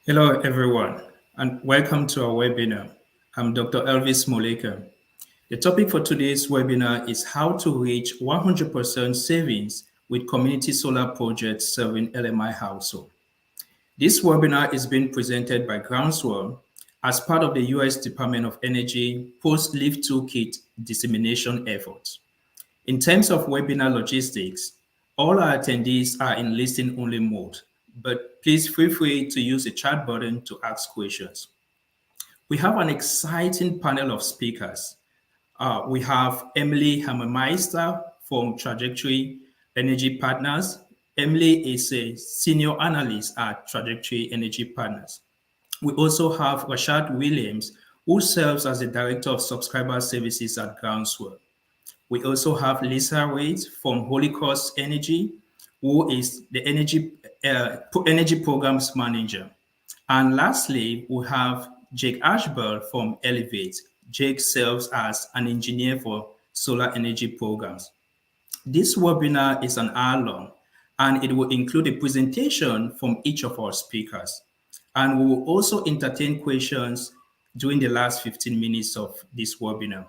Hello, everyone, and welcome to our webinar. I'm Dr. Elvis Moleka. The topic for today's webinar is how to reach 100% savings with community solar projects serving LMI household. This webinar is being presented by Groundswell as part of the U.S. Department of Energy Post-Leaf Toolkit dissemination efforts. In terms of webinar logistics, all our attendees are in listen-only mode, but please feel free to use the chat button to ask questions. We have an exciting panel of speakers. We have Emily Hammermeister from Trajectory Energy Partners. Emily is a senior analyst at Trajectory Energy Partners. We also have Rashad Williams, who serves as the Director of Subscriber Services at Groundswell. We also have Lisa Wade from Holy Cross Energy, who is the Energy Programs Manager. And lastly, we have Jake Ashbell from Elevate. Jake serves as an engineer for solar energy programs. This webinar is an hour long, and it will include a presentation from each of our speakers. And we will also entertain questions during the last 15 minutes of this webinar.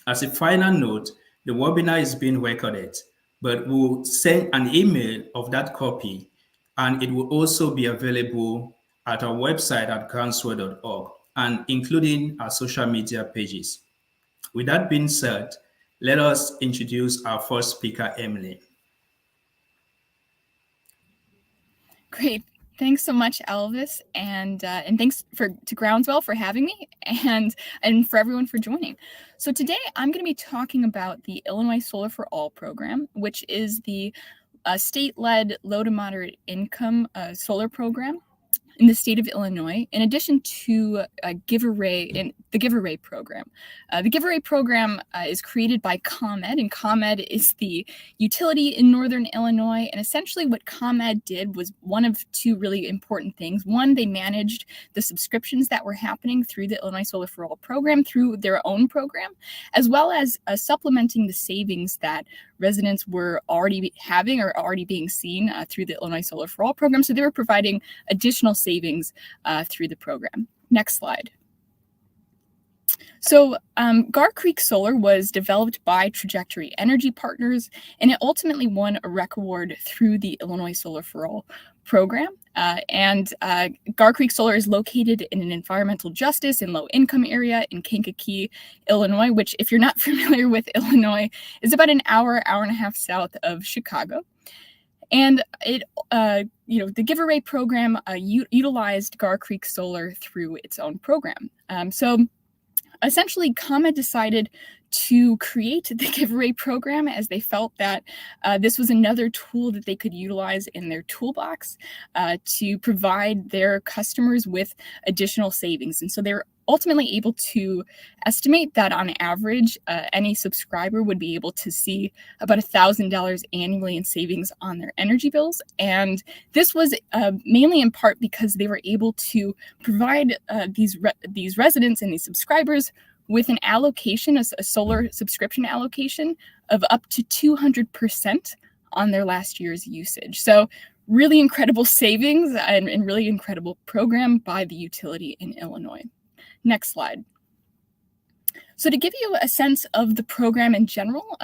As a final note, the webinar is being recorded, but we'll send an email of that copy, and it will also be available at our website at groundswell.org, and including our social media pages. With that being said, let us introduce our first speaker, Emily. Great. Thanks so much, Elvis, and thanks to Groundswell for having me, and for everyone for joining. So today I'm going to be talking about the Illinois Solar for All program, which is the state-led low to moderate income solar program in the state of Illinois, in addition to the Give Array program. The Give Array program is created by ComEd, and ComEd is the utility in Northern Illinois. And essentially what ComEd did was one of two really important things. One, they managed the subscriptions that were happening through the Illinois Solar for All program through their own program, as well as supplementing the savings that residents were already having or already being seen through the Illinois Solar for All program. So they were providing additional savings through the program. Next slide. So Gar Creek Solar was developed by Trajectory Energy Partners, and it ultimately won a REC award through the Illinois Solar for All program. Gar Creek Solar is located in an environmental justice and low income area in Kankakee, Illinois, which, if you're not familiar with Illinois, is about an hour and a half south of Chicago. And it, the Give Array program utilized Gar Creek Solar through its own program. So essentially, ComEd decided to create the Give Array program as they felt that this was another tool that they could utilize in their toolbox to provide their customers with additional savings. And so they're ultimately able to estimate that on average, any subscriber would be able to see about $1,000 annually in savings on their energy bills. And this was mainly in part because they were able to provide these residents and these subscribers with an allocation, a solar subscription allocation of up to 200% on their last year's usage. So really incredible savings and really incredible program by the utility in Illinois. Next slide. So to give you a sense of the program in general,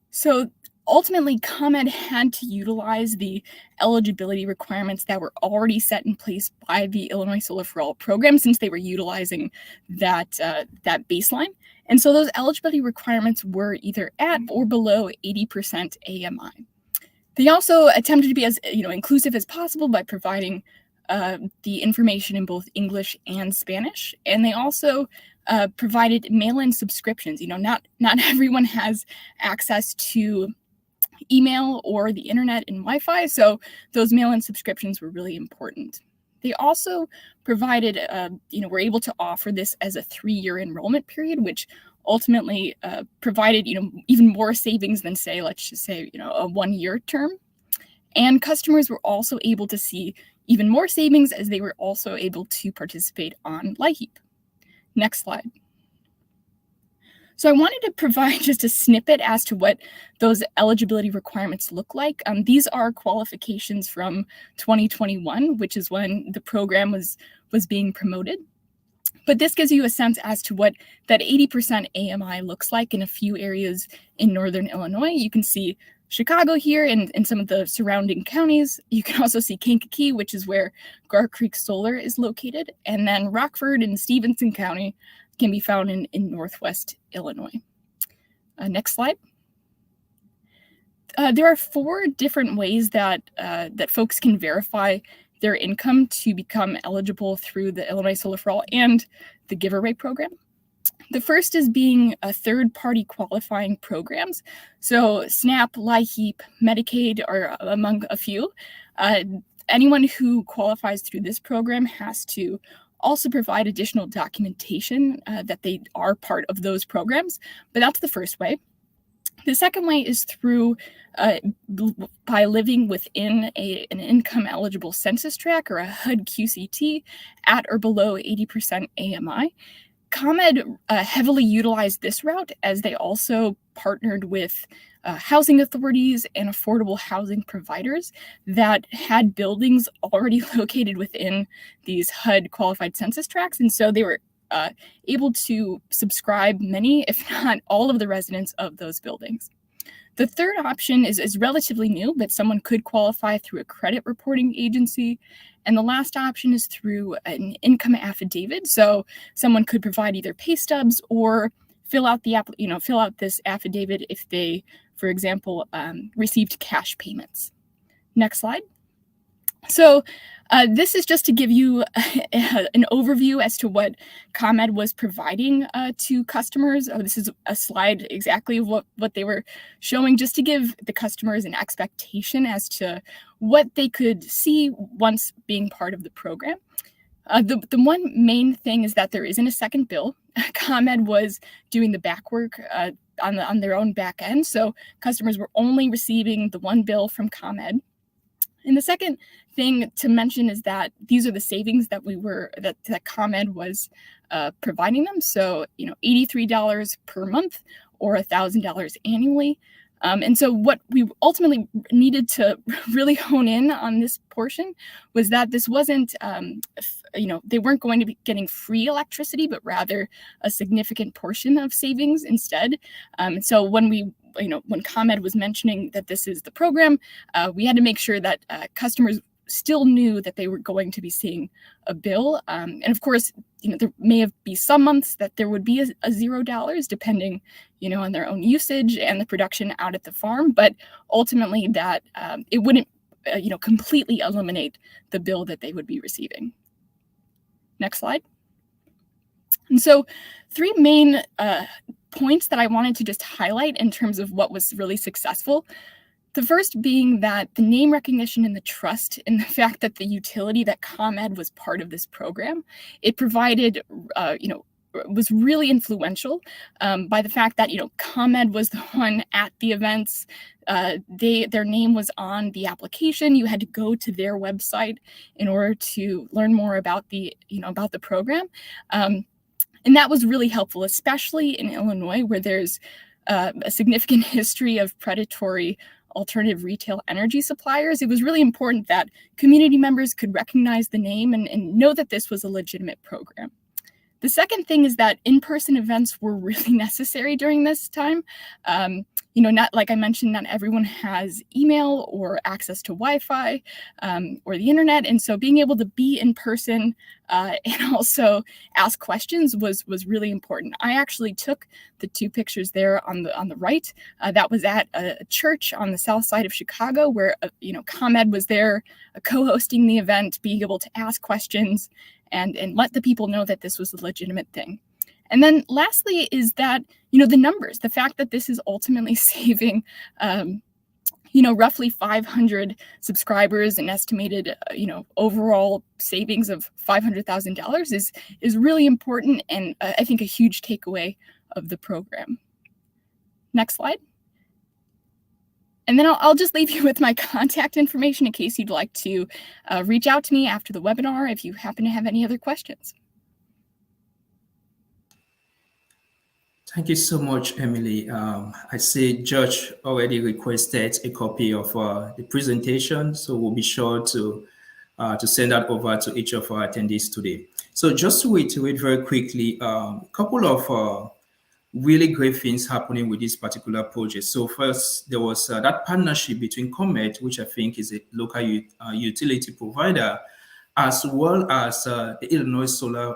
so ultimately ComEd had to utilize the eligibility requirements that were already set in place by the Illinois Solar for All program, since they were utilizing that baseline. And so those eligibility requirements were either at or below 80% AMI. They also attempted to be as inclusive as possible by providing the information in both English and Spanish, and they also provided mail-in subscriptions. Not everyone has access to email or the internet and Wi-Fi, so those mail-in subscriptions were really important. They also provided, were able to offer this as a 3-year enrollment period, which ultimately provided, even more savings than, say, let's just say, a 1-year term. And customers were also able to see even more savings as they were also able to participate on LIHEAP. Next slide. So I wanted to provide just a snippet as to what those eligibility requirements look like. These are qualifications from 2021, which is when the program was being promoted. But this gives you a sense as to what that 80% AMI looks like in a few areas in northern Illinois. You can see Chicago here and some of the surrounding counties. You can also see Kankakee, which is where Gar Creek Solar is located. And then Rockford and Stevenson County can be found in northwest Illinois. Next slide. There are 4 different ways that folks can verify their income to become eligible through the Illinois Solar for All and the giveaway program. The first is being a third-party qualifying programs. So SNAP, LIHEAP, Medicaid are among a few. Anyone who qualifies through this program has to also provide additional documentation that they are part of those programs, but that's the first way. The second way is through by living within an income-eligible census tract or a HUD QCT at or below 80% AMI. ComEd heavily utilized this route as they also partnered with housing authorities and affordable housing providers that had buildings already located within these HUD qualified census tracts. And so they were able to subscribe many, if not all of the residents of those buildings. The third option is relatively new, but someone could qualify through a credit reporting agency. And the last option is through an income affidavit. So someone could provide either pay stubs or fill out this affidavit if they, for example, received cash payments. Next slide. So this is just to give you an overview as to what ComEd was providing to customers. This is a slide exactly of what they were showing, just to give the customers an expectation as to what they could see once being part of the program. The one main thing is that there isn't a second bill. ComEd was doing the back work on their own back end, so customers were only receiving the one bill from ComEd. And the second thing to mention is that these are the savings that that ComEd was providing them. So, $83 per month or $1,000 annually. And so what we ultimately needed to really hone in on this portion was that this wasn't, they weren't going to be getting free electricity, but rather a significant portion of savings instead. And so when ComEd was mentioning that this is the program, we had to make sure that customers still knew that they were going to be seeing a bill. And of course, there may be some months that there would be a $0 depending, on their own usage and the production out at the farm. But ultimately that it wouldn't, completely eliminate the bill that they would be receiving. Next slide. And so 3 main points that I wanted to just highlight in terms of what was really successful. The first being that the name recognition and the trust and the fact that the utility that ComEd was part of this program, it provided, was really influential by the fact that, ComEd was the one at the events. Their name was on the application. You had to go to their website in order to learn more about the program. And that was really helpful, especially in Illinois, where there's a significant history of predatory alternative retail energy suppliers. It was really important that community members could recognize the name and know that this was a legitimate program. The second thing is that in-person events were really necessary during this time. Not like I mentioned, not everyone has email or access to Wi-Fi or the internet, and so being able to be in person and also ask questions was really important. I actually took the two pictures there on the right. That was at a church on the south side of Chicago, where ComEd was there, co-hosting the event, being able to ask questions and let the people know that this was a legitimate thing. And then lastly is that, the numbers, the fact that this is ultimately saving, roughly 500 subscribers, and estimated, overall savings of $500,000 is really important, and I think a huge takeaway of the program. Next slide. And then I'll just leave you with my contact information in case you'd like to reach out to me after the webinar if you happen to have any other questions. Thank you so much, Emily. I see George already requested a copy of the presentation, so we'll be sure to send that over to each of our attendees today. So just to reiterate very quickly, a couple of really great things happening with this particular project. So first, there was that partnership between ComEd, which I think is a local utility provider, as well as the Illinois Solar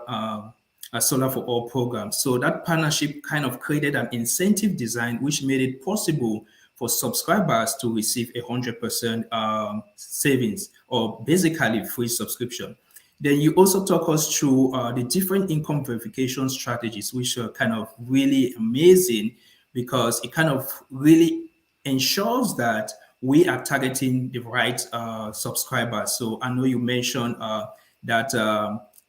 for All program. So that partnership kind of created an incentive design which made it possible for subscribers to receive 100% savings, or basically free subscription. Then you also talk us through the different income verification strategies, which are kind of really amazing because it kind of really ensures that we are targeting the right subscribers. So I know you mentioned that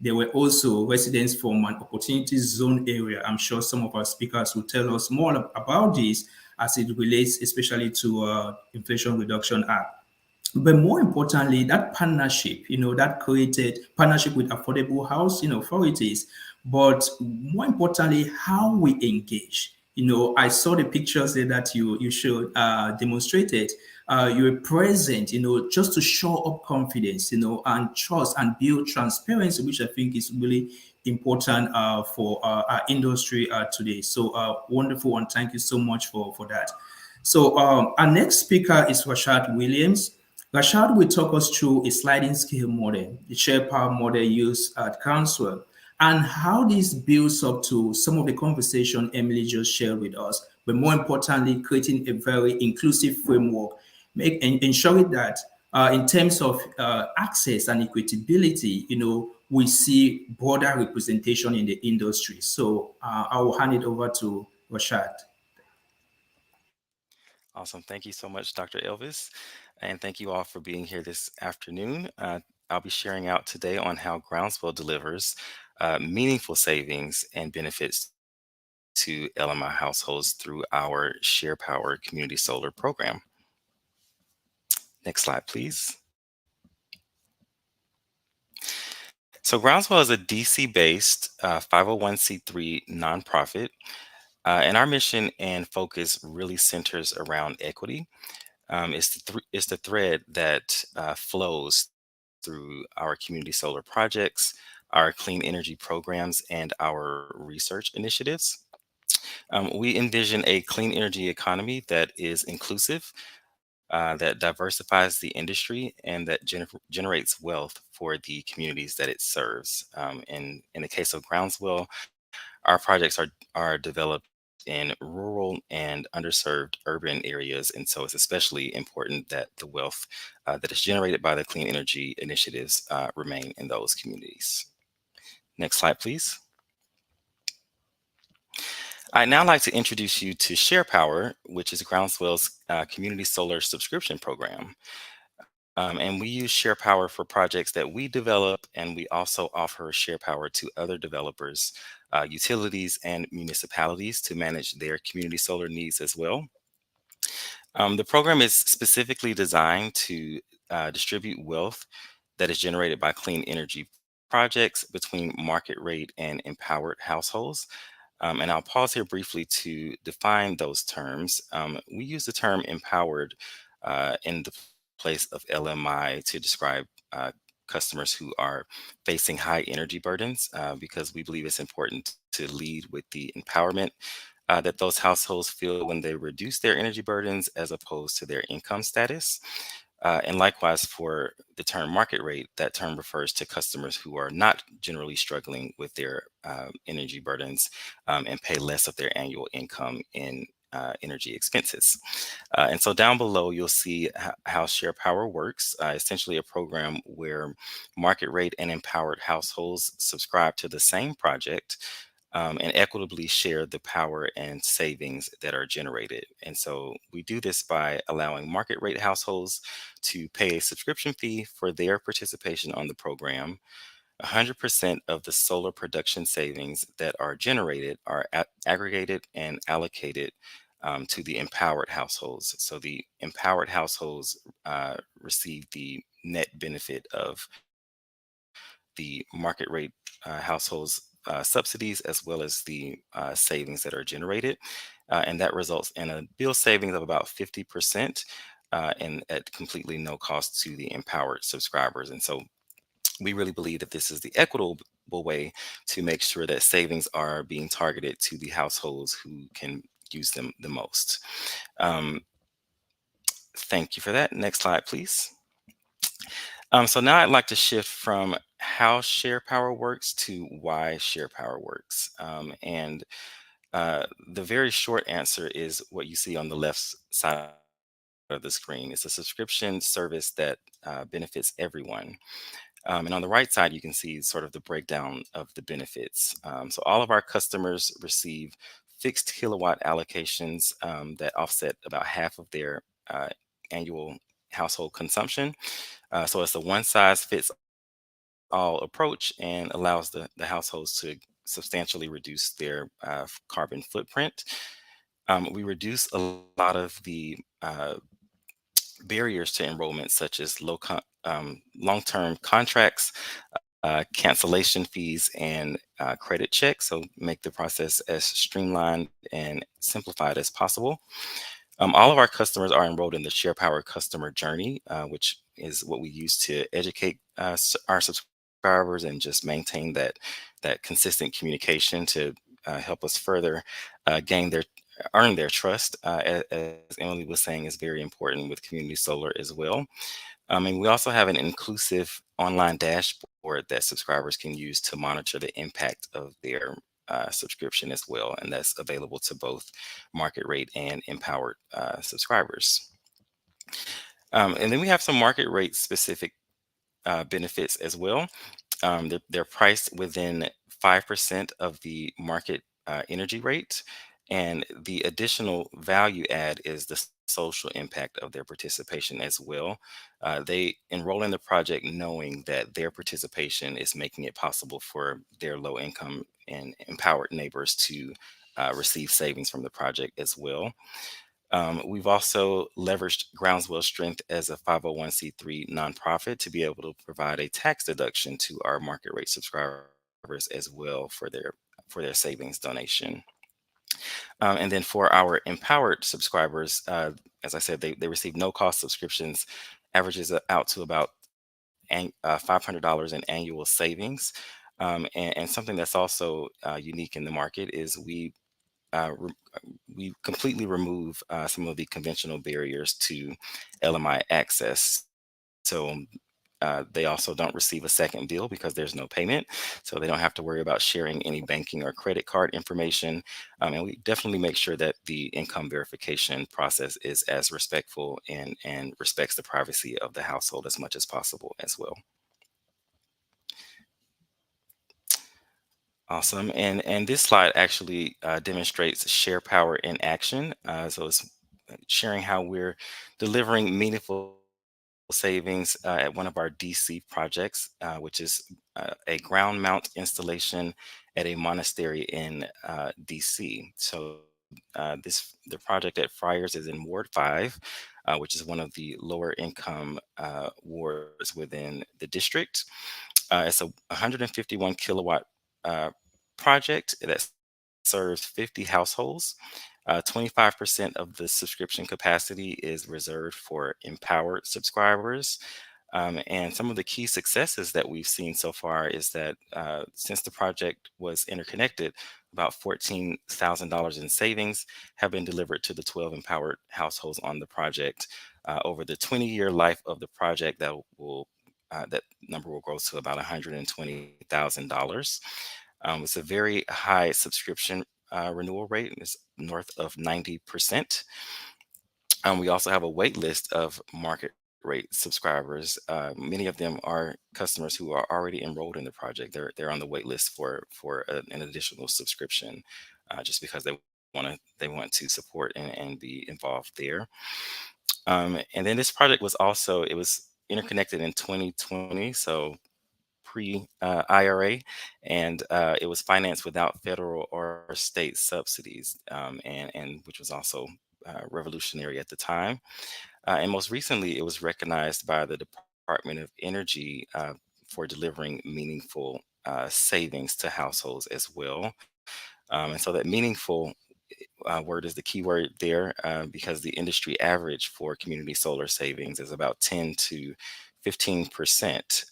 there were also residents from an opportunity zone area. I'm sure some of our speakers will tell us more about this as it relates especially to Inflation Reduction Act. But more importantly, that partnership, that created partnership with affordable housing authorities. But more importantly, how we engage. I saw the pictures there that you showed demonstrated. You were present, just to show up confidence, and trust and build transparency, which I think is really important for our industry today. So wonderful, and thank you so much for that. So our next speaker is Rashad Williams. Rashad will talk us through a sliding scale model, the SharePower model used at Groundswell, and how this builds up to some of the conversation Emily just shared with us, but more importantly, creating a very inclusive framework, ensuring that in terms of access and equitability, we see broader representation in the industry. So I will hand it over to Rashad. Awesome. Thank you so much, Dr. Elvis. And thank you all for being here this afternoon. I'll be sharing out today on how Groundswell delivers meaningful savings and benefits to LMI households through our SharePower Community Solar program. Next slide, please. So Groundswell is a DC-based 501c3 nonprofit, and our mission and focus really centers around equity. It's the thread that flows through our community solar projects, our clean energy programs, and our research initiatives. We envision a clean energy economy that is inclusive, that diversifies the industry, and that generates wealth for the communities that it serves. In the case of Groundswell, our projects are developed in rural and underserved urban areas, and so it's especially important that the wealth that is generated by the clean energy initiatives remain in those communities. Next slide, please. I'd now like to introduce you to SharePower, which is Groundswell's community solar subscription program. And we use SharePower for projects that we develop, and we also offer SharePower to other developers, utilities, and municipalities to manage their community solar needs as well. The program is specifically designed to distribute wealth that is generated by clean energy projects between market rate and empowered households. And I'll pause here briefly to define those terms. We use the term empowered in the place of LMI to describe customers who are facing high energy burdens, because we believe it's important to lead with the empowerment that those households feel when they reduce their energy burdens as opposed to their income status. And likewise, for the term market rate, that term refers to customers who are not generally struggling with their energy burdens, and pay less of their annual income in energy expenses. And so down below, you'll see how SharePower works, essentially a program where market rate and empowered households subscribe to the same project, and equitably share the power and savings that are generated. And so we do this by allowing market rate households to pay a subscription fee for their participation on the program. 100% of the solar production savings that are generated are aggregated and allocated to the empowered households. So the empowered households receive the net benefit of the market rate households subsidies, as well as the savings that are generated. And that results in a bill savings of about 50%, and at completely no cost to the empowered subscribers. And so we really believe that this is the equitable way to make sure that savings are being targeted to the households who can use them the most. Um, Thank you for that. Next slide, please. So now I'd like to shift from how SharePower works to why SharePower works. And the very short answer is what you see on the left side of the screen. It's a subscription service that benefits everyone. And on the right side, you can see sort of the breakdown of the benefits. So all of our customers receive fixed kilowatt allocations that offset about half of their annual household consumption. So it's a one size fits all approach and allows the households to substantially reduce their carbon footprint. We reduce a lot of the barriers to enrollment, such as long-term contracts, cancellation fees, and credit checks. So make the process as streamlined and simplified as possible. All of our customers are enrolled in the SharePower customer journey, which is what we use to educate our subscribers and just maintain that consistent communication to help us further earn their trust. As Emily was saying, is very important with community solar as well. And we also have an inclusive online dashboard that subscribers can use to monitor the impact of their subscription as well. And that's available to both market rate and empowered subscribers. And then we have some market rate specific benefits as well. They're priced within 5% of the market energy rate. And the additional value add is the social impact of their participation as well. They enroll in the project knowing that their participation is making it possible for their low income and empowered neighbors to receive savings from the project as well. We've also leveraged Groundswell strength as a 501c3 nonprofit to be able to provide a tax deduction to our market rate subscribers as well for their savings donation. And then for our empowered subscribers, as I said, they receive no cost subscriptions, averages out to about $500 in annual savings. And something that's also unique in the market is we completely remove some of the conventional barriers to LMI access. So they also don't receive a second bill because there's no payment. So they don't have to worry about sharing any banking or credit card information. And we definitely make sure that the income verification process is as respectful and respects the privacy of the household as much as possible as well. Awesome. And this slide actually demonstrates SharePower in action. So it's sharing how we're delivering meaningful savings at one of our DC projects, which is a ground mount installation at a monastery in DC. So the project at Friars is in Ward 5, which is one of the lower income wards within the district. It's a 151 kilowatt project that serves 50 households. 25% of the subscription capacity is reserved for empowered subscribers. And some of the key successes that we've seen so far is that since the project was interconnected, about $14,000 in savings have been delivered to the 12 empowered households on the project. Over the 20-year life of the project, that number will grow to about $120,000. It's a very high subscription renewal rate. It's north of 90%. We also have a wait list of market rate subscribers. Many of them are customers who are already enrolled in the project. They're on the wait list for an additional subscription, just because they want to support and be involved there. And then this project it was interconnected in 2020, so pre IRA, and it was financed without federal or state subsidies, and which was also revolutionary at the time. And most recently, it was recognized by the Department of Energy for delivering meaningful savings to households as well. And so that meaningful word is the key word there, because the industry average for community solar savings is about 10 to 15%.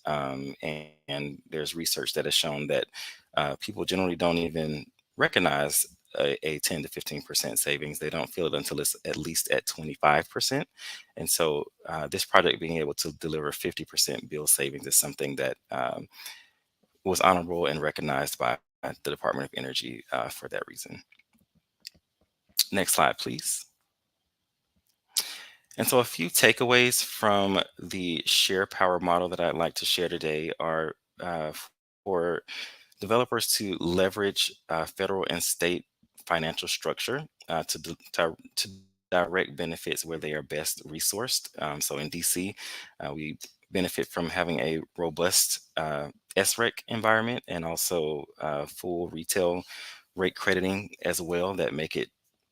And there's research that has shown that people generally don't even recognize a 10 to 15% savings. They don't feel it until it's at least at 25%. And so this project being able to deliver 50% bill savings is something that was honorable and recognized by the Department of Energy for that reason. Next slide, please. And so a few takeaways from the SharePower model that I'd like to share today are for developers to leverage federal and state financial structure to direct benefits where they are best resourced. So in DC, we benefit from having a robust SREC environment and also full retail rate crediting as well that make it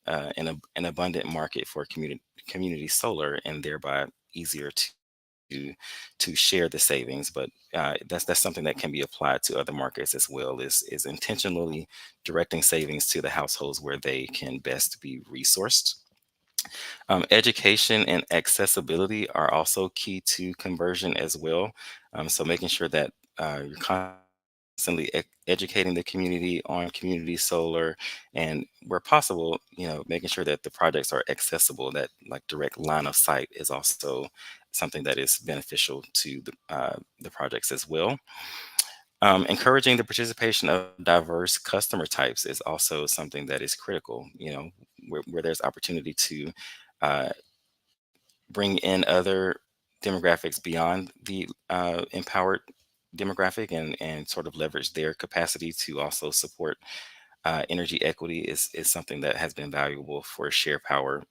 an abundant market for community solar, and thereby easier to share the savings. But that's something that can be applied to other markets as well, is intentionally directing savings to the households where they can best be resourced. Education and accessibility are also key to conversion as well. So making sure that you're constantly educating the community on community solar, and where possible, making sure that the projects are accessible, that like direct line of sight is also something that is beneficial to the projects as well. Encouraging the participation of diverse customer types is also something that is critical, where there's opportunity to bring in other demographics beyond the empowered demographic, and sort of leverage their capacity to also support energy equity is something that has been valuable for SharePower.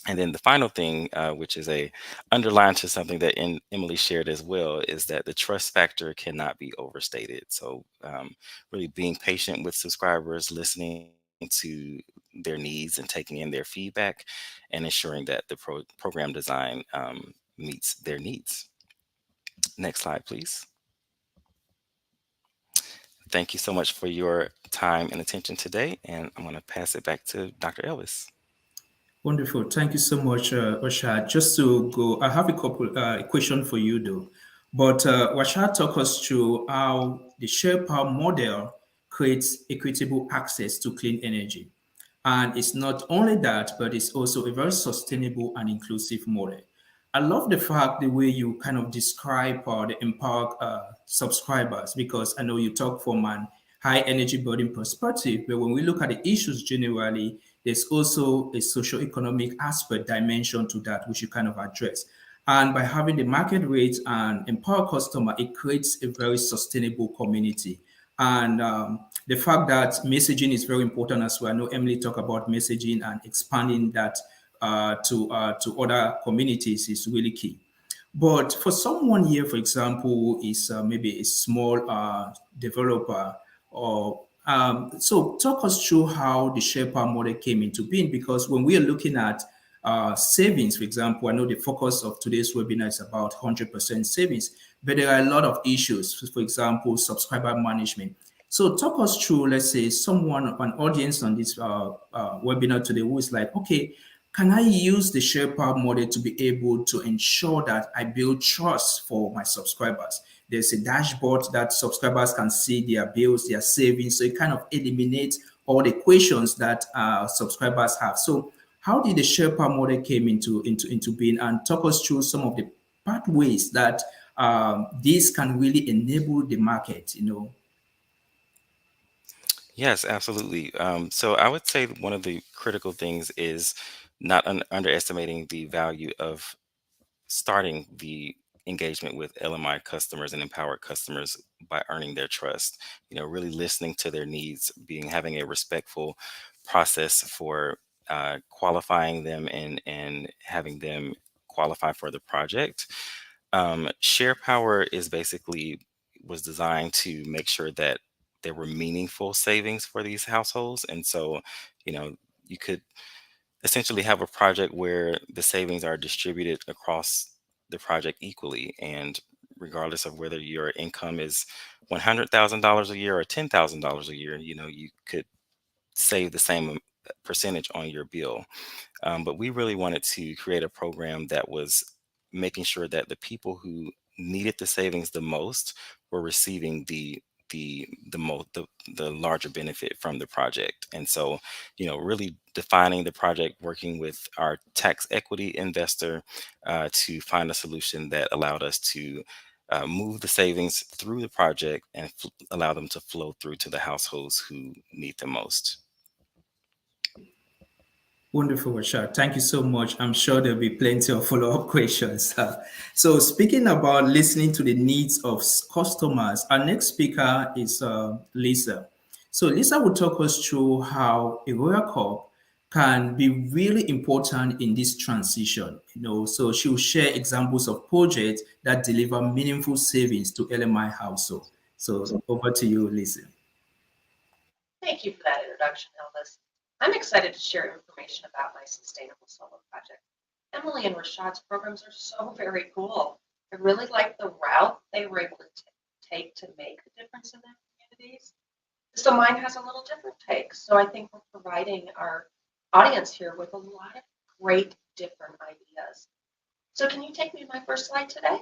And then the final thing, which is a underline to something that Emily shared as well, is that the trust factor cannot be overstated. So really being patient with subscribers, listening to their needs and taking in their feedback, and ensuring that the program design meets their needs. Next slide, please. Thank you so much for your time and attention today, and I'm going to pass it back to Dr. Elvis. Wonderful. Thank you so much, Rashad. Just to go, I have a couple question for you though. But Rashad talk us through how the share power model creates equitable access to clean energy. And it's not only that, but it's also a very sustainable and inclusive model. I love the fact the way you kind of describe the empowered subscribers, because I know you talk from an high energy burden perspective, but when we look at the issues generally, there's also a socio-economic aspect dimension to that which you kind of address. And by having the market rates and empower customer, it creates a very sustainable community. And the fact that messaging is very important as well. I know Emily talked about messaging, and expanding that to other communities is really key. But for someone here, for example, who is maybe a small developer, or so talk us through how the SharePower model came into being, because when we are looking at savings, for example, I know the focus of today's webinar is about 100% savings, but there are a lot of issues, for example, subscriber management. So talk us through, let's say, an audience on this webinar today who is like, okay, can I use the SharePower model to be able to ensure that I build trust for my subscribers? There's a dashboard that subscribers can see their bills, their savings, so it kind of eliminates all the questions that subscribers have. So, how did the SharePower model came into being, and talk us through some of the pathways that this can really enable the market? Yes, absolutely. So I would say that one of the critical things is not underestimating the value of starting the engagement with LMI customers and empowered customers by earning their trust. Really listening to their needs, having a respectful process for qualifying them and having them qualify for the project. Share Power is basically was designed to make sure that there were meaningful savings for these households, and so you know you could essentially have a project where the savings are distributed across the project equally, and regardless of whether your income is $100,000 a year or $10,000 a year, you could save the same percentage on your bill. But we really wanted to create a program that was making sure that the people who needed the savings the most were receiving the larger benefit from the project. And so, really defining the project, working with our tax equity investor to find a solution that allowed us to move the savings through the project and allow them to flow through to the households who need the most. Wonderful, Rashad. Thank you so much. I'm sure there'll be plenty of follow-up questions. So, speaking about listening to the needs of customers, our next speaker is Lisa. So, Lisa will talk us through how a Royal Cup can be really important in this transition. So she'll share examples of projects that deliver meaningful savings to LMI household. So, over to you, Lisa. Thank you for that introduction, Elvis. I'm excited to share information about my sustainable solar project. Emily and Rashad's programs are so very cool. I really like the route they were able to take to make a difference in their communities. So mine has a little different take. So I think we're providing our audience here with a lot of great different ideas. So can you take me to my first slide today?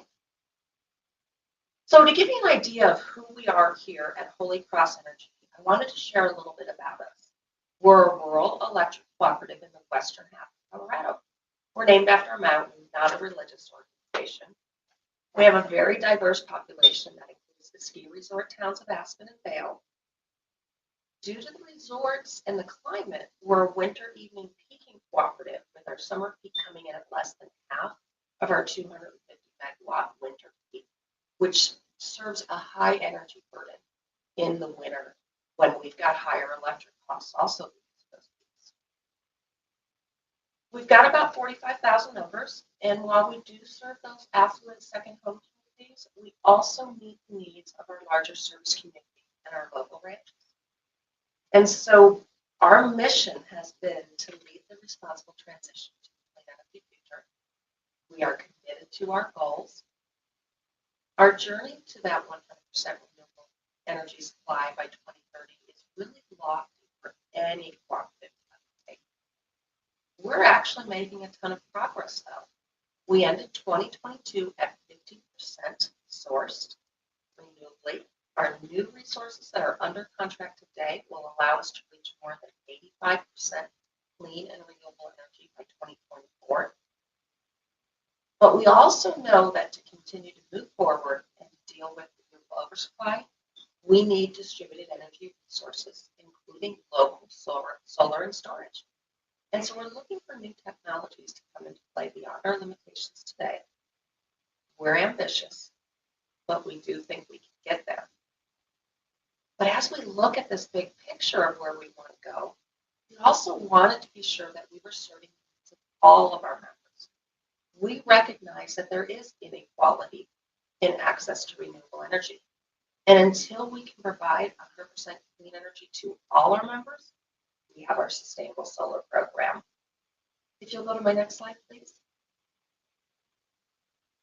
So to give you an idea of who we are here at Holy Cross Energy, I wanted to share a little bit about us. We're a rural electric cooperative in the western half of Colorado. We're named after a mountain, not a religious organization. We have a very diverse population that includes the ski resort towns of Aspen and Vail. Due to the resorts and the climate, we're a winter evening peaking cooperative with our summer peak coming in at less than half of our 250 megawatt winter peak, which serves a high energy burden in the winter when we've got higher electric costs also. We've got about 45,000 members, and while we do serve those affluent second home communities, we also meet the needs of our larger service community and our local ranches. And so our mission has been to lead the responsible transition to a clean energy future. We are committed to our goals. Our journey to that 100% renewable energy supply by 2030 is really lofty for any cooperative to undertake. We're actually making a ton of progress, though. We ended 2022 at 50% sourced renewably. Our new resources that are under contract today will allow us to reach more than 85% clean and renewable energy by 2024. But we also know that to continue to move forward and deal with renewable oversupply, we need distributed energy resources, including local solar and storage. And so we're looking for new technologies to come into play beyond our limitations today. We're ambitious, but we do think we can get there. But as we look at this big picture of where we want to go, we also wanted to be sure that we were serving the needs of all of our members. We recognize that there is inequality in access to renewable energy. And until we can provide 100% clean energy to all our members, we have our sustainable solar program. If you'll go to my next slide, please.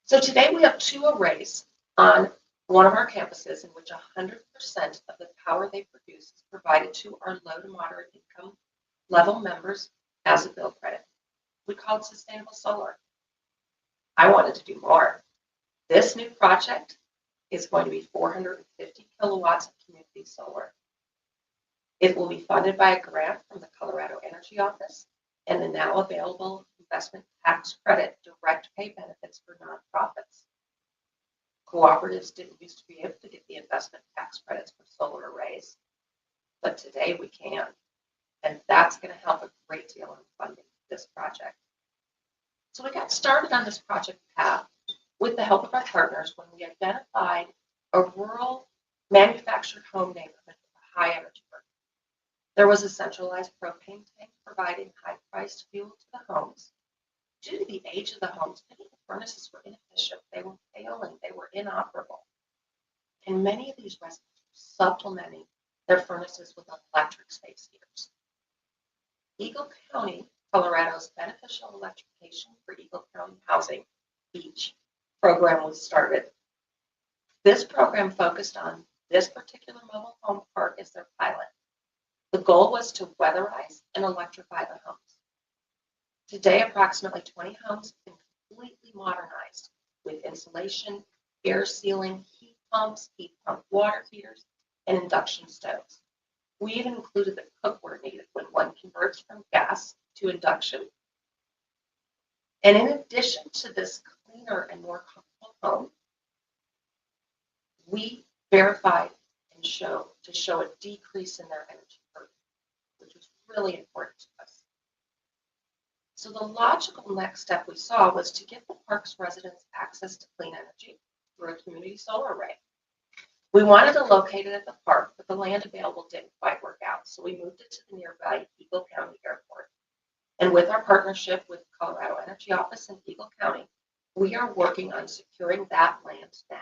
So today we have 2 arrays on one of our campuses in which 100% of the power they produce is provided to our low to moderate income level members as a bill credit. We called Sustainable Solar. I wanted to do more. This new project is going to be 450 kilowatts of community solar. It will be funded by a grant from the Colorado Energy Office and the now available investment tax credit direct pay benefits for nonprofits. Cooperatives didn't used to be able to get the investment tax credits for solar arrays, but today we can. And that's going to help a great deal in funding this project. So we got started on this project path with the help of our partners when we identified a rural manufactured home neighborhood with a high energy burden. There was a centralized propane tank providing high-priced fuel to the homes. Due to the age of the homes, many of the furnaces were inefficient, they were failing, they were inoperable. And many of these residents were supplementing their furnaces with electric space heaters. Eagle County, Colorado's beneficial electrification for Eagle County Housing, BEACH, program was started. This program focused on this particular mobile home park as their pilot. The goal was to weatherize and electrify the homes. Today, approximately 20 homes have been completely modernized with insulation, air sealing, heat pump water heaters, and induction stoves. We even included the cookware needed when one converts from gas to induction. And in addition to this cleaner and more comfortable home, we verified and show a decrease in their energy burden, which was really important to us. So the logical next step we saw was to give the park's residents access to clean energy through a community solar array. We wanted to locate it at the park, but the land available didn't quite work out, so we moved it to the nearby Eagle County Airport. And with our partnership with Colorado Energy Office in Eagle County, we are working on securing that land now.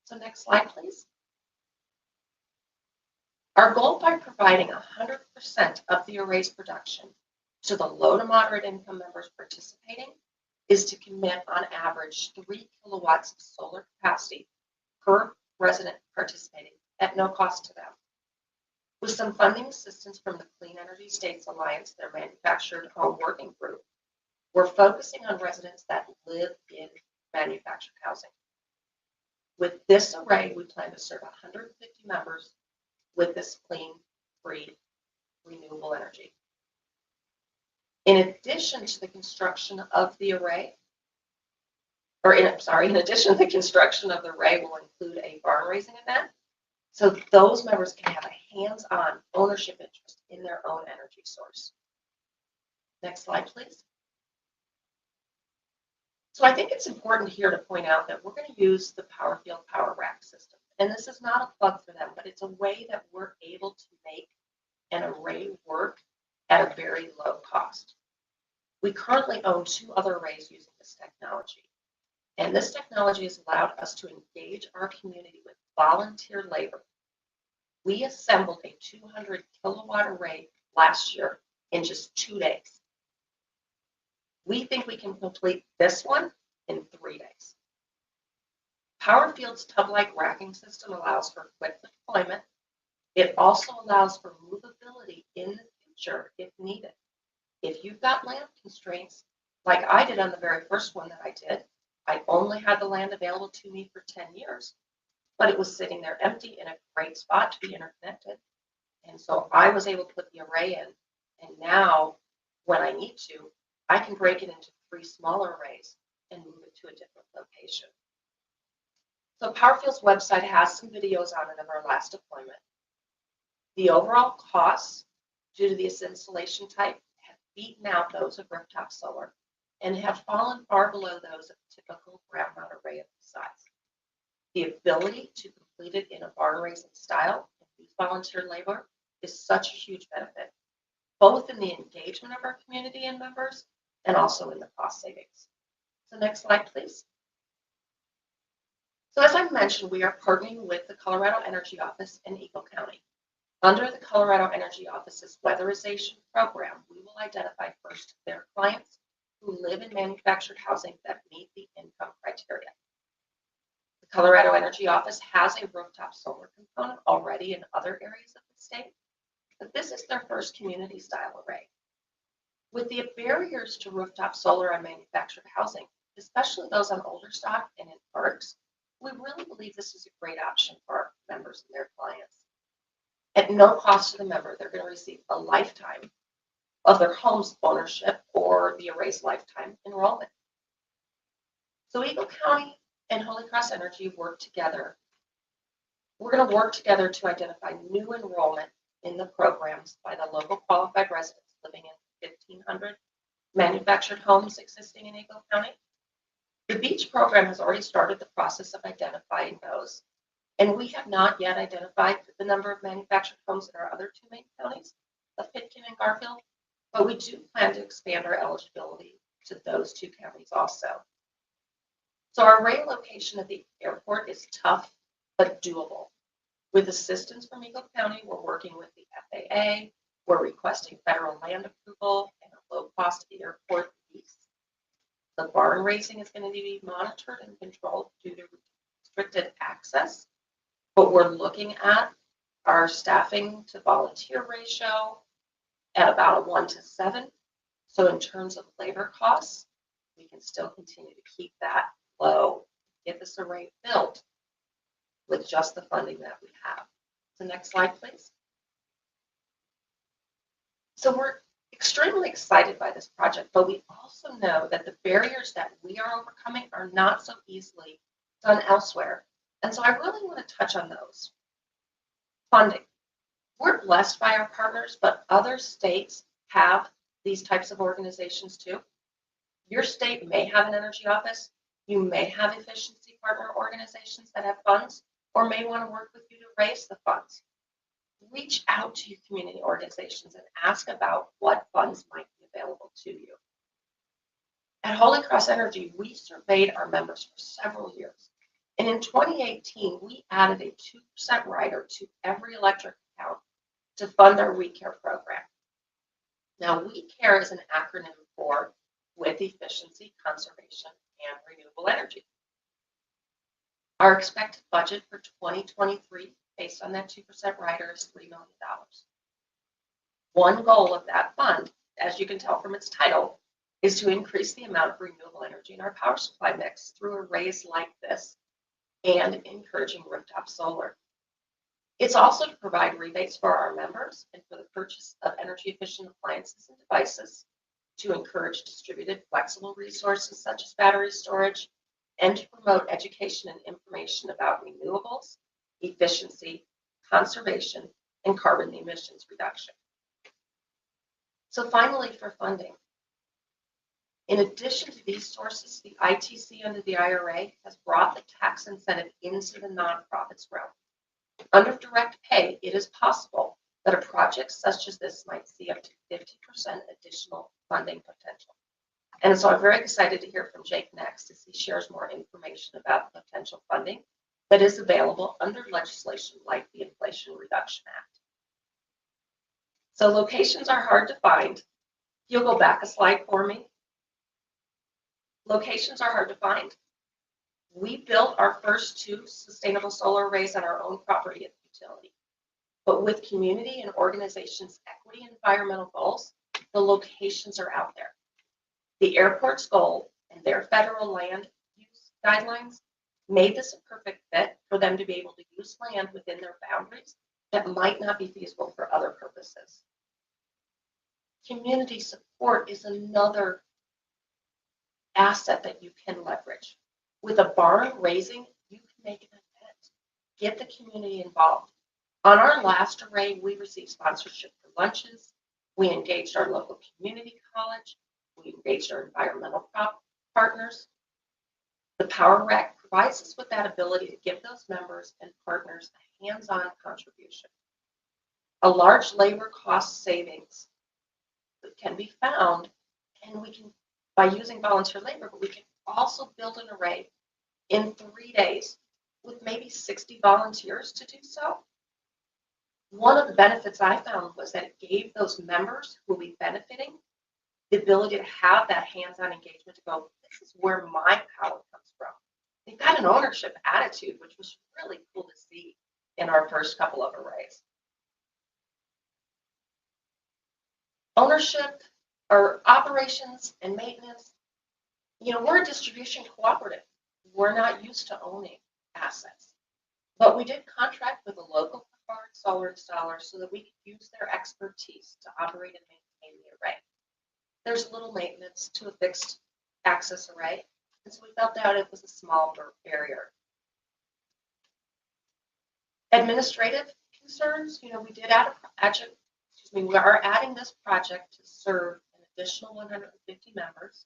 So next slide, please. Our goal by providing 100% of the array's production to the low to moderate income members participating is to commit on average 3 kilowatts of solar capacity per resident participating at no cost to them. With some funding assistance from the Clean Energy States Alliance, their manufactured home working group, we're focusing on residents that live in manufactured housing. With this array, we plan to serve 150 members with this clean, free, renewable energy. In addition to the construction of the array, in addition, the construction of the array will include a barn raising event, so those members can have a hands-on ownership interest in their own energy source. Next slide, please. So I think it's important here to point out that we're going to use the PowerField Power Rack system. And this is not a plug for them, but it's a way that we're able to make an array work at a very low cost. We currently own 2 other arrays using this technology. And this technology has allowed us to engage our community with volunteer labor. We assembled a 200 kilowatt array last year in just 2 days. We think we can complete this one in 3 days. PowerField's tub-like racking system allows for quick deployment. It also allows for movability in the future if needed. If you've got land constraints, like I did on the very first one that I did, I only had the land available to me for 10 years, but it was sitting there empty in a great spot to be interconnected. And so I was able to put the array in, and now when I need to, I can break it into 3 smaller arrays and move it to a different location. So PowerField's website has some videos on it of our last deployment. The overall costs due to this installation type have beaten out those of rooftop solar and have fallen far below those of a typical ground mount array of this size. The ability to complete it in a barn raising style and use volunteer labor is such a huge benefit, both in the engagement of our community and members and also in the cost savings. So next slide, please. So as I mentioned, we are partnering with the Colorado Energy Office in Eagle County. Under the Colorado Energy Office's weatherization program, we will identify first their clients who live in manufactured housing that meet the income criteria. The Colorado Energy Office has a rooftop solar component already in other areas of the state, but this is their first community style array. With the barriers to rooftop solar on manufactured housing, especially those on older stock and in parks, we really believe this is a great option for our members and their clients. At no cost to the member, they're going to receive a lifetime of their home's ownership or the array's lifetime enrollment. So Eagle County and Holy Cross Energy work together. We're going to work together to identify new enrollment in the programs by the local qualified residents living in 1,500 manufactured homes existing in Eagle County. The Beach program has already started the process of identifying those, and we have not yet identified the number of manufactured homes in our other two main counties of Pitkin and Garfield, but we do plan to expand our eligibility to those two counties also. So our array location at the airport is tough but doable. With assistance from Eagle County, we're working with the FAA, we're requesting federal land approval and a low-cost airport lease. The barn raising is going to be monitored and controlled due to restricted access, but we're looking at our staffing to volunteer ratio at about a 1:7. So in terms of labor costs, we can still continue to keep that low, get this array built with just the funding that we have. The next slide, please. So we're extremely excited by this project, but we also know that the barriers that we are overcoming are not so easily done elsewhere. And so I really want to touch on those. Funding. We're blessed by our partners, but other states have these types of organizations too. Your state may have an energy office. You may have efficiency partner organizations that have funds or may want to work with you to raise the funds. Reach out to your community organizations and ask about what funds might be available to you. At Holy Cross Energy, we surveyed our members for several years. And in 2018, we added a 2% rider to every electric account to fund our We Care program. Now, We Care is an acronym for with efficiency, conservation, and renewable energy. Our expected budget for 2023, based on that 2% rider, is $3 million. One goal of that fund, as you can tell from its title, is to increase the amount of renewable energy in our power supply mix through arrays like this and encouraging rooftop solar. It's also to provide rebates for our members and for the purchase of energy efficient appliances and devices to encourage distributed flexible resources such as battery storage and to promote education and information about renewables, efficiency, conservation, and carbon emissions reduction. So finally, for funding. In addition to these sources, the ITC under the IRA has brought the tax incentive into the nonprofits realm. Under direct pay, it is possible that a project such as this might see up to 50% additional funding potential. And so I'm very excited to hear from Jake next as he shares more information about the potential funding that is available under legislation like the Inflation Reduction Act. So locations are hard to find. You'll go back a slide for me. Locations are hard to find. We built our first 2 sustainable solar arrays on our own property at the utility. But with community and organizations' equity and environmental goals, the locations are out there. The airport's goal and their federal land use guidelines made this a perfect fit for them to be able to use land within their boundaries that might not be feasible for other purposes. Community support is another asset that you can leverage. With a barn raising, you can make an event. Get the community involved. On our last array, we received sponsorship for lunches. We engaged our local community college. We engaged our environmental partners. The Power Rec provides us with that ability to give those members and partners a hands-on contribution. A large labor cost savings that can be found, and we can, by using volunteer labor, but we can also build an array in 3 days with maybe 60 volunteers to do so. One of the benefits I found was that it gave those members who will be benefiting the ability to have that hands-on engagement to go, this is where my power comes from. They've got an ownership attitude, which was really cool to see in our first couple of arrays. Ownership Our operations and maintenance, we're a distribution cooperative. We're not used to owning assets, but we did contract with a local preferred solar installer so that we could use their expertise to operate and maintain the array. There's little maintenance to a fixed access array, and so we felt that it was a small barrier. Administrative concerns, we are adding this project to serve an additional 150 members.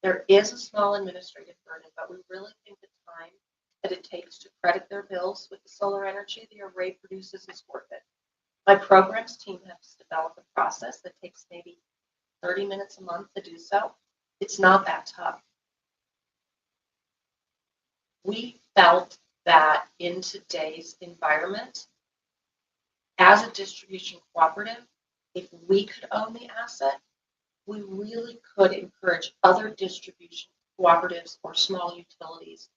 There is a small administrative burden, but we really think the time that it takes to credit their bills with the solar energy the array produces is worth it. My programs team has developed a process that takes maybe 30 minutes a month to do so. It's not that tough. We felt that in today's environment, as a distribution cooperative, if we could own the asset, we really could encourage other distribution cooperatives or small utilities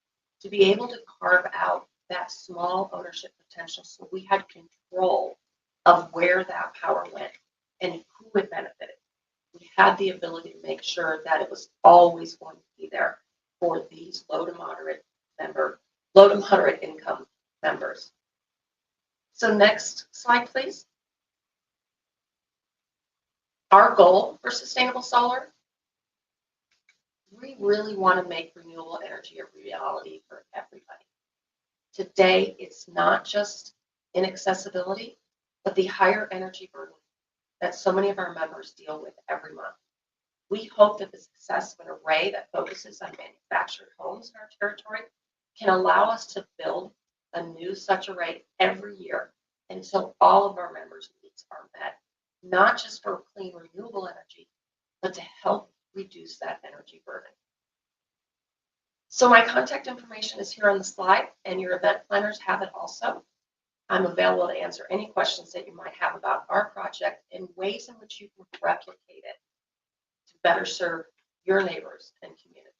to be able to carve out that small ownership potential so we had control of where that power went and who it benefited. We had the ability to make sure that it was always going to be there for these low to moderate income members. So next slide, please. Our goal for sustainable solar, we really want to make renewable energy a reality for everybody. Today, it's not just inaccessibility, but the higher energy burden that so many of our members deal with every month. We hope that the success of an array that focuses on manufactured homes in our territory can allow us to build a new such array every year until all of our members' needs are met, not just for clean renewable energy, but to help reduce that energy burden. So my contact information is here on the slide, and your event planners have it also. I'm available to answer any questions that you might have about our project and ways in which you can replicate it to better serve your neighbors and communities.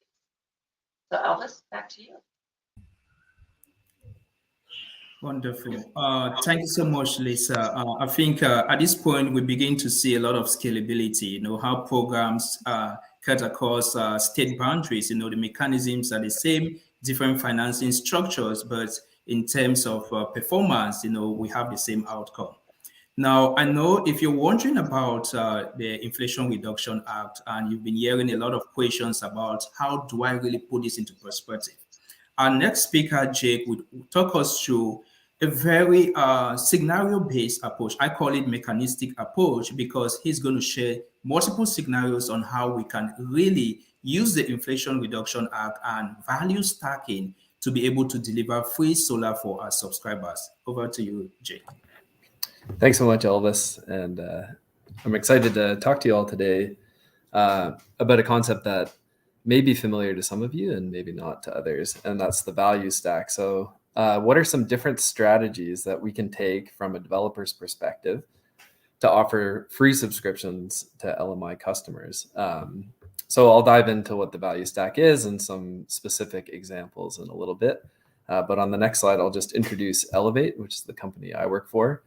So Elvis, back to you. Wonderful. Thank you so much, Lisa. I think at this point, we begin to see a lot of scalability, how programs cut across state boundaries. The mechanisms are the same, different financing structures, but in terms of performance, we have the same outcome. Now, I know if you're wondering about the Inflation Reduction Act, and you've been hearing a lot of questions about how do I really put this into perspective, our next speaker, Jake, would talk us through a very scenario-based approach. I call it mechanistic approach because he's going to share multiple scenarios on how we can really use the Inflation Reduction Act and value stacking to be able to deliver free solar for our subscribers. Over to you, Jake. Thanks so much, Elvis. And I'm excited to talk to you all today about a concept that may be familiar to some of you and maybe not to others, and that's the value stack. So what are some different strategies that we can take from a developer's perspective to offer free subscriptions to LMI customers? So I'll dive into what the value stack is and some specific examples in a little bit. But on the next slide, I'll just introduce Elevate, which is the company I work for.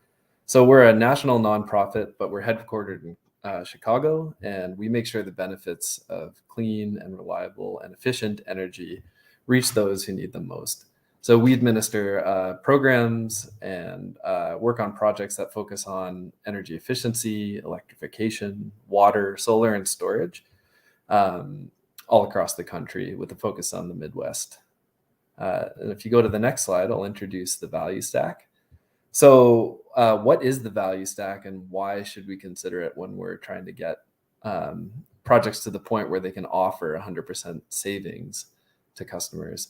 So we're a national nonprofit, but we're headquartered in Chicago, and we make sure the benefits of clean and reliable and efficient energy reach those who need them most. So we administer programs and work on projects that focus on energy efficiency, electrification, water, solar, and storage all across the country with a focus on the Midwest. And if you go to the next slide, I'll introduce the value stack. So what is the value stack and why should we consider it when we're trying to get projects to the point where they can offer 100% savings to customers?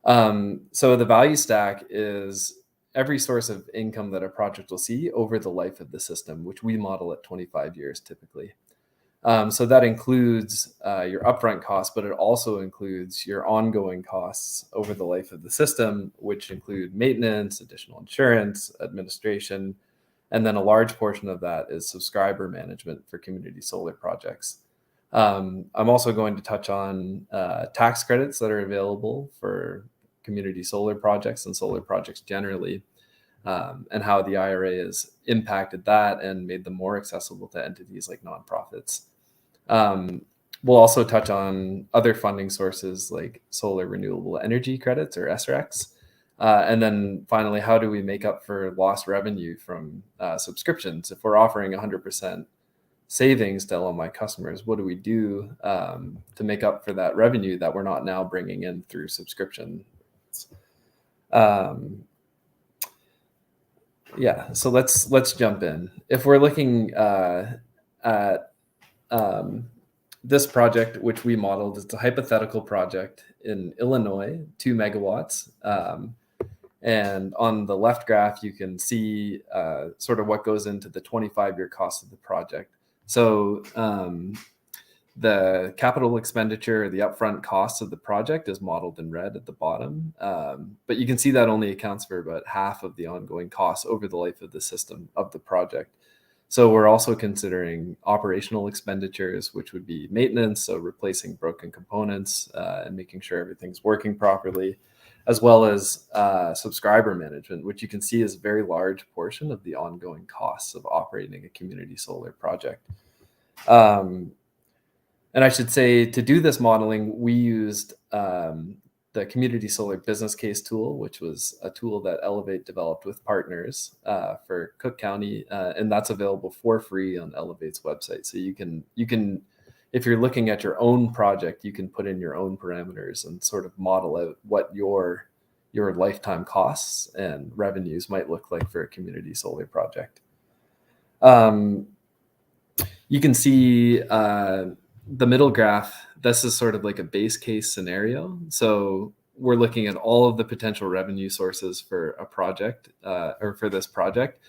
So the value stack is every source of income that a project will see over the life of the system, which we model at 25 years typically. So that includes your upfront costs, but it also includes your ongoing costs over the life of the system, which include maintenance, additional insurance, administration, and then a large portion of that is subscriber management for community solar projects. I'm also going to touch on tax credits that are available for community solar projects and solar projects generally, and how the IRA has impacted that and made them more accessible to entities like nonprofits. We'll also touch on other funding sources like solar renewable energy credits, or SRECs. And then finally, how do we make up for lost revenue from subscriptions? If we're offering 100% savings to LMI customers, what do we do to make up for that revenue that we're not now bringing in through subscription? Yeah, so let's jump in. If we're looking at this project, which we modeled, it's a hypothetical project in Illinois, 2 megawatts. And on the left graph, you can see sort of what goes into the 25-year cost of the project. So the capital expenditure, the upfront cost of the project is modeled in red at the bottom. But you can see that only accounts for about half of the ongoing costs over the life of the system of the project. So we're also considering operational expenditures, which would be maintenance, so replacing broken components and making sure everything's working properly, as well as subscriber management, which you can see is a very large portion of the ongoing costs of operating a community solar project. And I should say, to do this modeling, we used the Community Solar Business Case tool, which was a tool that Elevate developed with partners for Cook County, and that's available for free on Elevate's website. So you can, if you're looking at your own project, you can put in your own parameters and sort of model out what your lifetime costs and revenues might look like for a community solar project. You can see the middle graph. This is sort of like a base case scenario. So we're looking at all of the potential revenue sources for a project or for this project.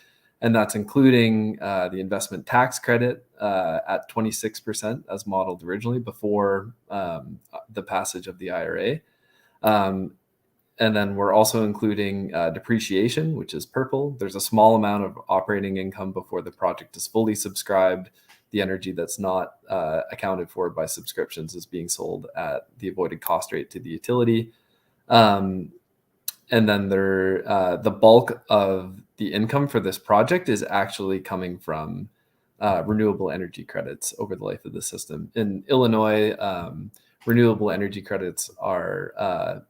And that's including the investment tax credit at 26% as modeled originally before the passage of the IRA. And then we're also including depreciation, which is purple. There's a small amount of operating income before the project is fully subscribed. The energy that's not accounted for by subscriptions is being sold at the avoided cost rate to the utility. And then the bulk of the income for this project is actually coming from renewable energy credits over the life of the system. In Illinois, renewable energy credits are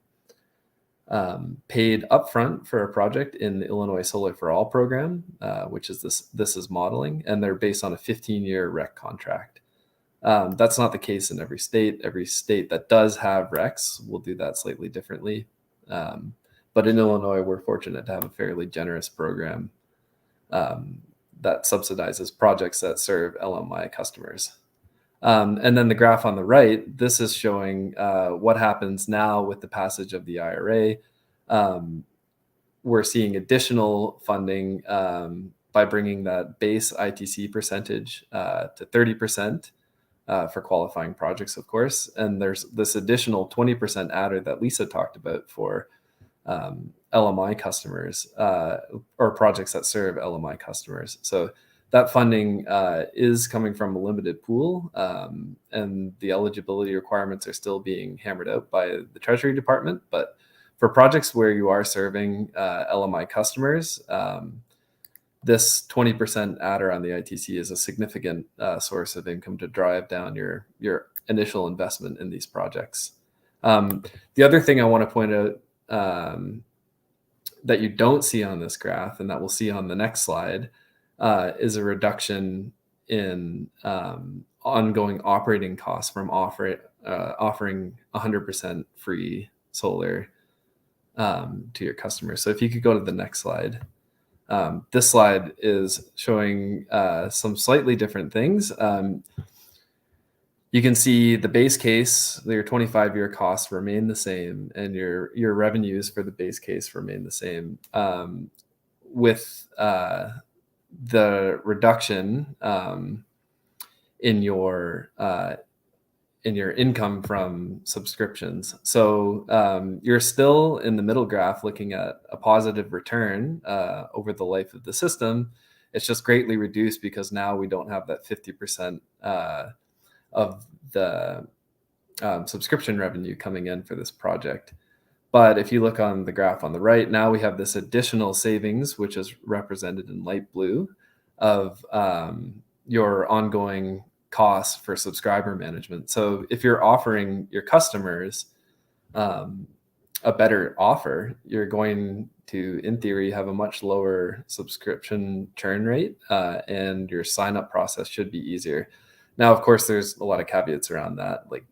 paid upfront for a project in the Illinois Solar for All program, which is this is modeling, and they're based on a 15-year REC contract. That's not the case in every state. Every state that does have RECs will do that slightly differently. But in Illinois, we're fortunate to have a fairly generous program that subsidizes projects that serve LMI customers. And then the graph on the right, this is showing what happens now with the passage of the IRA. We're seeing additional funding by bringing that base ITC percentage to 30% for qualifying projects, of course. And there's this additional 20% adder that Lisa talked about for LMI customers or projects that serve LMI customers. So that funding is coming from a limited pool, and the eligibility requirements are still being hammered out by the Treasury Department. But for projects where you are serving LMI customers, this 20% adder on the ITC is a significant source of income to drive down your initial investment in these projects. The other thing I want to point out that you don't see on this graph, and that we'll see on the next slide, is a reduction in ongoing operating costs from offering 100% free solar to your customers. So if you could go to the next slide. This slide is showing some slightly different things. You can see the base case, your 25-year costs remain the same, and your revenues for the base case remain the same. With the reduction in your income from subscriptions. So you're still in the middle graph looking at a positive return over the life of the system. It's just greatly reduced because now we don't have that 50% of the subscription revenue coming in for this project. But if you look on the graph on the right, now we have this additional savings, which is represented in light blue, of your ongoing costs for subscriber management. So if you're offering your customers a better offer, you're going to, in theory, have a much lower subscription churn rate, and your sign up process should be easier. Now, of course, there's a lot of caveats around that. Like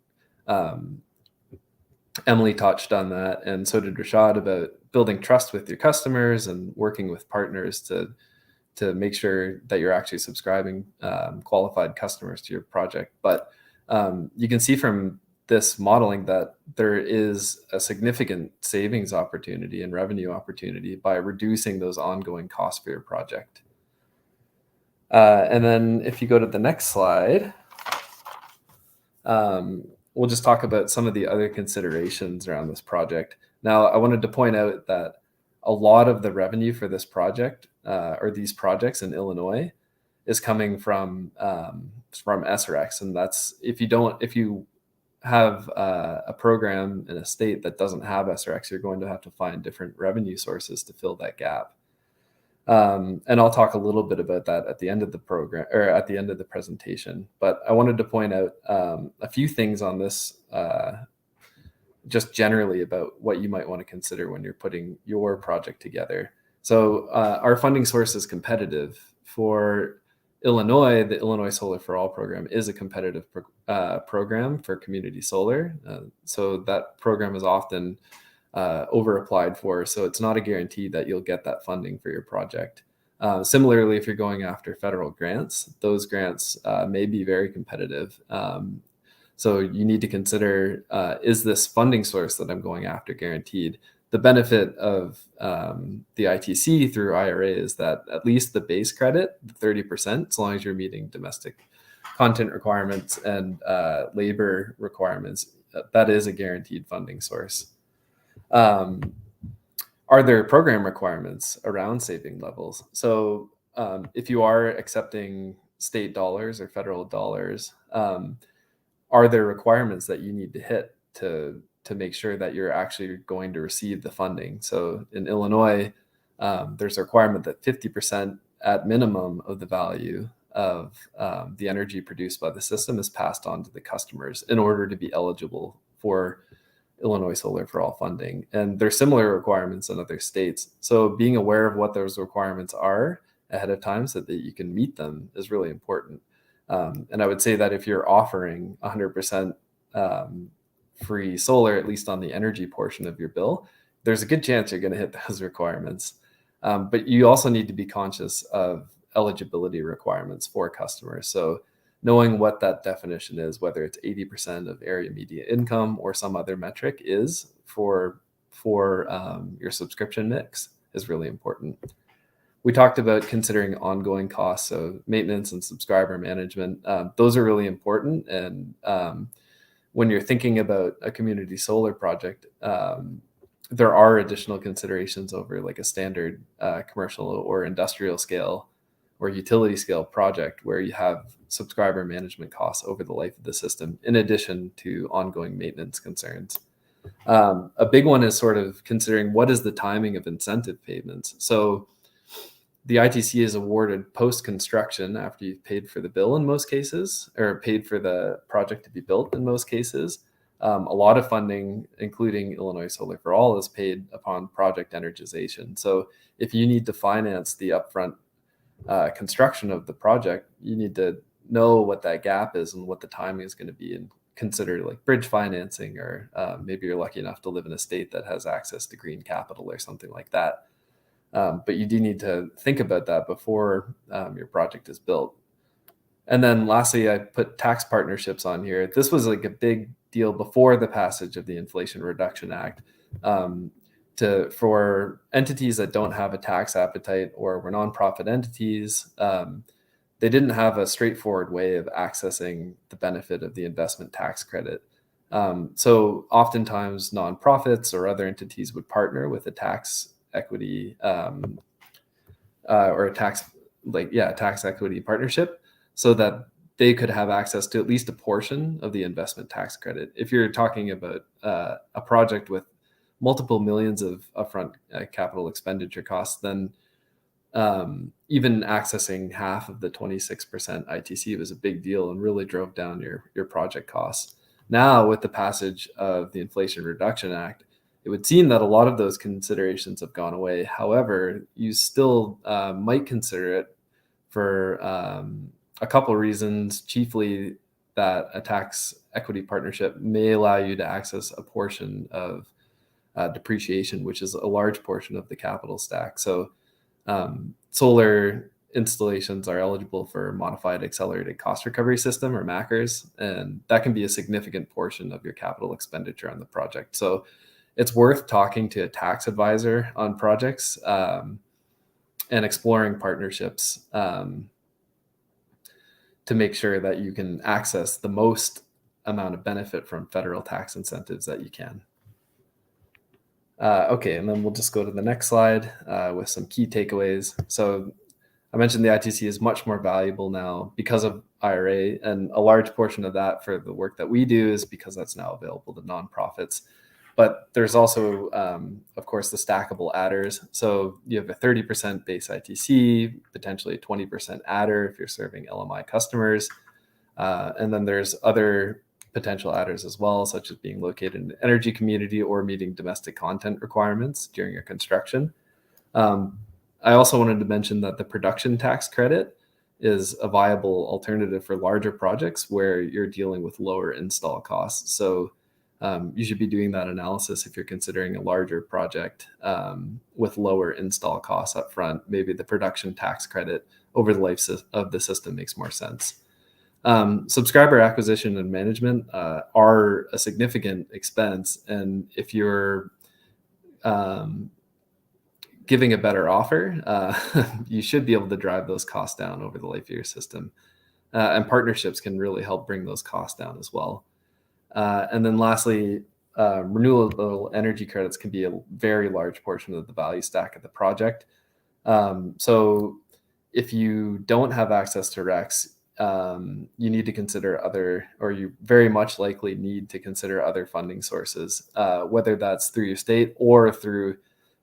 Emily touched on that, and so did Rashad, about building trust with your customers and working with partners to make sure that you're actually subscribing qualified customers to your project. But you can see from this modeling that there is a significant savings opportunity and revenue opportunity by reducing those ongoing costs for your project. And then if you go to the next slide, we'll just talk about some of the other considerations around this project. Now, I wanted to point out that a lot of the revenue for this project, or these projects in Illinois, is coming from SREX, and that's if you have a program in a state that doesn't have SREX, you're going to have to find different revenue sources to fill that gap. And I'll talk a little bit about that at the end of the program, or at the end of the presentation. But I wanted to point out a few things on this, just generally about what you might want to consider when you're putting your project together. So our funding source is competitive. For Illinois, the Illinois Solar for All program is a competitive program for community solar. So that program is often over applied for. So it's not a guarantee that you'll get that funding for your project. Similarly, if you're going after federal grants, those grants may be very competitive. So you need to consider, is this funding source that I'm going after guaranteed? The benefit of the ITC through IRA is that at least the base credit, the 30%, as long as you're meeting domestic content requirements and labor requirements, that is a guaranteed funding source. Are there program requirements around saving levels? So if you are accepting state dollars or federal dollars, are there requirements that you need to hit to make sure that you're actually going to receive the funding? So in Illinois, there's a requirement that 50% at minimum of the value of the energy produced by the system is passed on to the customers in order to be eligible for Illinois Solar for All funding. And there's similar requirements in other states. So being aware of what those requirements are ahead of time so that you can meet them is really important. And I would say that if you're offering 100% free solar, at least on the energy portion of your bill, there's a good chance you're going to hit those requirements. But you also need to be conscious of eligibility requirements for customers. So knowing what that definition is, whether it's 80% of area median income or some other metric is for your subscription mix, is really important. We talked about considering ongoing costs, so maintenance and subscriber management. Those are really important. And when you're thinking about a community solar project, there are additional considerations over like a standard commercial or industrial scale or utility scale project where you have subscriber management costs over the life of the system, in addition to ongoing maintenance concerns. A big one is sort of considering what is the timing of incentive payments. So the ITC is awarded post-construction after you've paid for the bill in most cases, or paid for the project to be built in most cases. A lot of funding, including Illinois Solar for All, is paid upon project energization. So if you need to finance the upfront construction of the project, you need to know what that gap is and what the timing is going to be, and consider like bridge financing, or maybe you're lucky enough to live in a state that has access to green capital or something like that. But you do need to think about that before your project is built. And then lastly, I put tax partnerships on here. This was like a big deal before the passage of the Inflation Reduction Act. For entities that don't have a tax appetite or were nonprofit entities, they didn't have a straightforward way of accessing the benefit of the investment tax credit. So oftentimes nonprofits or other entities would partner with a tax equity or a tax equity partnership so that they could have access to at least a portion of the investment tax credit. If you're talking about a project with multiple millions of upfront capital expenditure costs, then even accessing half of the 26% ITC was a big deal and really drove down your project costs. Now, with the passage of the Inflation Reduction Act, it would seem that a lot of those considerations have gone away. However, you still might consider it for a couple of reasons, chiefly that a tax equity partnership may allow you to access a portion of depreciation, which is a large portion of the capital stack. So solar installations are eligible for modified accelerated cost recovery system, or MACRS, and that can be a significant portion of your capital expenditure on the project. So it's worth talking to a tax advisor on projects and exploring partnerships to make sure that you can access the most amount of benefit from federal tax incentives that you can. Okay, and then we'll just go to the next slide with some key takeaways. So I mentioned the ITC is much more valuable now because of IRA, and a large portion of that for the work that we do is because that's now available to nonprofits. But there's also, of course, the stackable adders. So you have a 30% base ITC, potentially a 20% adder if you're serving LMI customers. And then there's other potential adders as well, such as being located in an energy community or meeting domestic content requirements during your construction. I also wanted to mention that the production tax credit is a viable alternative for larger projects where you're dealing with lower install costs. So you should be doing that analysis if you're considering a larger project with lower install costs up front. Maybe the production tax credit over the life of the system makes more sense. Subscriber acquisition and management are a significant expense. And if you're giving a better offer, you should be able to drive those costs down over the life of your system. And partnerships can really help bring those costs down as well. And then lastly, renewable energy credits can be a very large portion of the value stack of the project. So if you don't have access to RECs, you need to consider other, or you very much likely need to consider other funding sources, whether that's through your state or through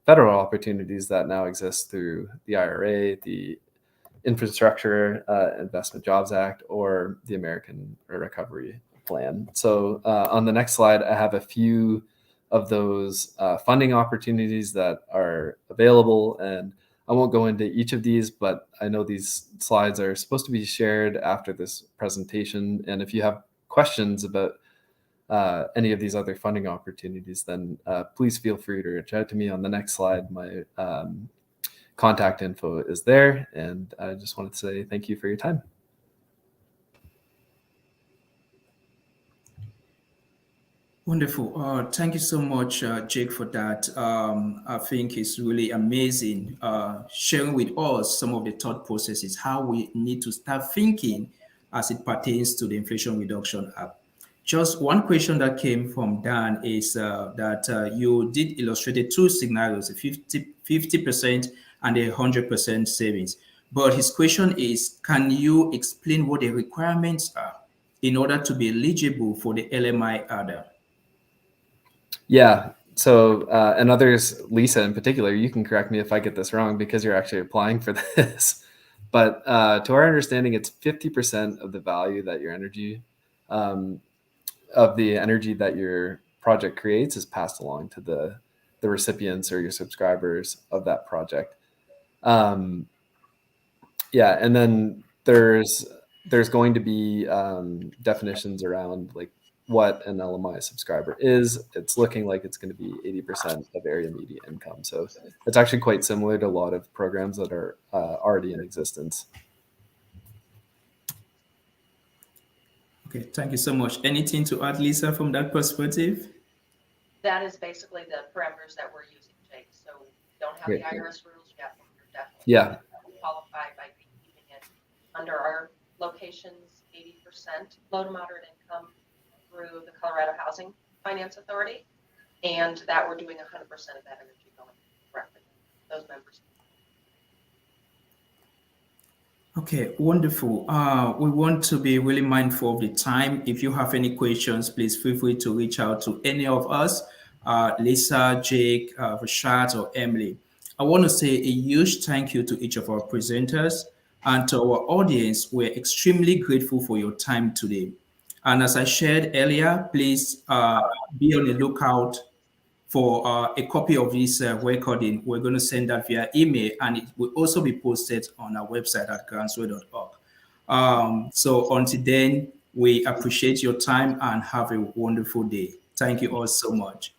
federal opportunities that now exist through the IRA, the Infrastructure Investment Jobs Act, or the American Recovery Plan. So on the next slide, I have a few of those funding opportunities that are available, and I won't go into each of these, but I know these slides are supposed to be shared after this presentation. And if you have questions about any of these other funding opportunities, then please feel free to reach out to me. On the next slide, my contact info is there. And I just wanted to say thank you for your time. Wonderful. Thank you so much, Jake, for that. I think it's really amazing sharing with us some of the thought processes, how we need to start thinking as it pertains to the Inflation Reduction Act. Just one question that came from Dan is that you did illustrate two scenarios, a 50% and a 100% savings. But his question is, can you explain what the requirements are in order to be eligible for the LMI adder? Yeah. So, and others, Lisa in particular, you can correct me if I get this wrong because you're actually applying for this. But to our understanding, it's 50% of the value that your energy, of the energy that your project creates is passed along to the recipients or your subscribers of that project. Yeah. And then there's going to be definitions around like what an LMI subscriber is. It's looking like it's going to be 80% of area median income. So it's actually quite similar to a lot of programs that are already in existence. Okay, thank you so much. Anything to add, Lisa, from that perspective? That is basically the parameters that we're using, Jake. So you don't have Great. the IRS rules yet, but you're definitely Yeah. qualified by keeping it under our locations, 80% low to moderate income through the Colorado Housing Finance Authority, and that we're doing 100% of that energy going directly to those members. Okay, wonderful. We want to be really mindful of the time. If you have any questions, please feel free to reach out to any of us, Lisa, Jake, Rashad, or Emily. I want to say a huge thank you to each of our presenters and to our audience. We're extremely grateful for your time today. And as I shared earlier, please be on the lookout for a copy of this recording. We're going to send that via email, and it will also be posted on our website at groundswell.org. So until then, we appreciate your time and have a wonderful day. Thank you all so much.